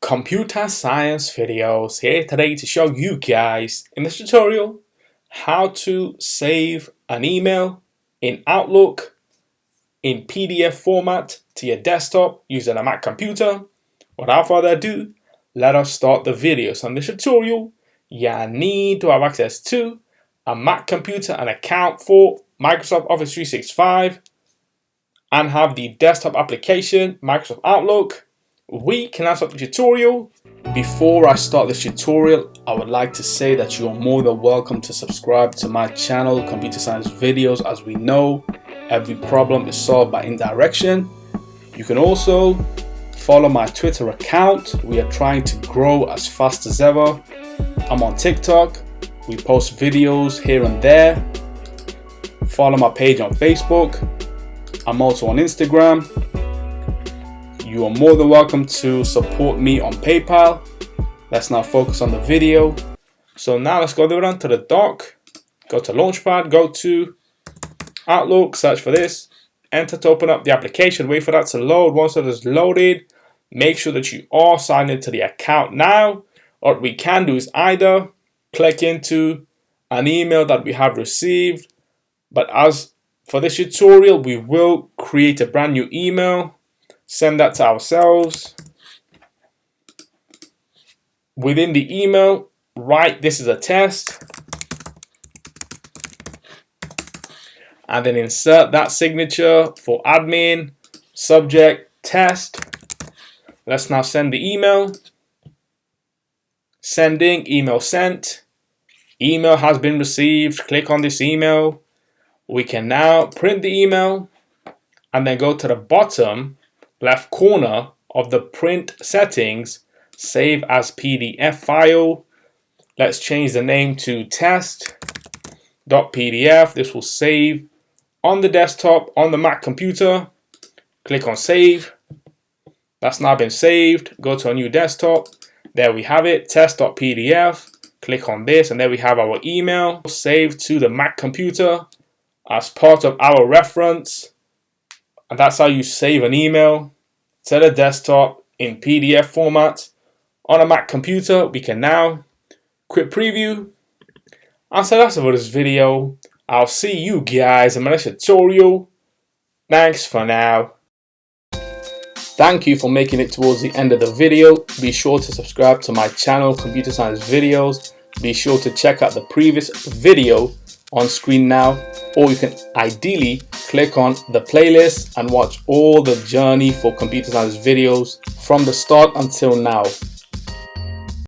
Computer Science Videos here today to show you guys in this tutorial how to save an email in Outlook in PDF format to your desktop using a Mac computer. Without further ado, let us start the video. So in this tutorial, you need to have access to a Mac computer, an account for Microsoft Office 365, and have the desktop application Microsoft Outlook. We can now start the tutorial. Before I start this tutorial, I would like to say that you are more than welcome to subscribe to my channel, Computer Science Videos. As we know, every problem is solved by indirection. You can also follow my Twitter account. We are trying to grow as fast as ever. I'm on TikTok. We post videos here and there. Follow my page on Facebook. I'm also on Instagram. You are more than welcome to support me on PayPal. Let's now focus on the video. So now let's go down to the dock. Go to Launchpad, go to Outlook, search for this. Enter to open up the application. Wait for that to load. Once it is loaded, make sure that you are signed into the account now. What we can do is either click into an email that we have received. But as for this tutorial, we will create a brand new email. Send that to ourselves. Within the email, write "this is a test," and then insert that signature for admin, subject, test. Let's now send the email. Sending, email sent. Email has been received. Click on this email. We can now print the email and then go to the bottom left corner of the print settings, save as PDF file. Let's change the name to test.pdf. This will save on the desktop on the Mac computer. Click on save. That's now been saved. Go to a new desktop. There we have it, test.pdf. Click on this and there we have our email saved to the Mac computer as part of our reference. And that's how you save an email to the desktop in PDF format on a Mac computer. We can now quit preview. And so that's it for this video. I'll see you guys in my next tutorial. Thanks for now. Thank you for making it towards the end of the video. Be sure to subscribe to my channel, Computer Science Videos. Be sure to check out the previous video on screen now, or you can ideally click on the playlist and watch all the journey for Computer Science Videos from the start until now.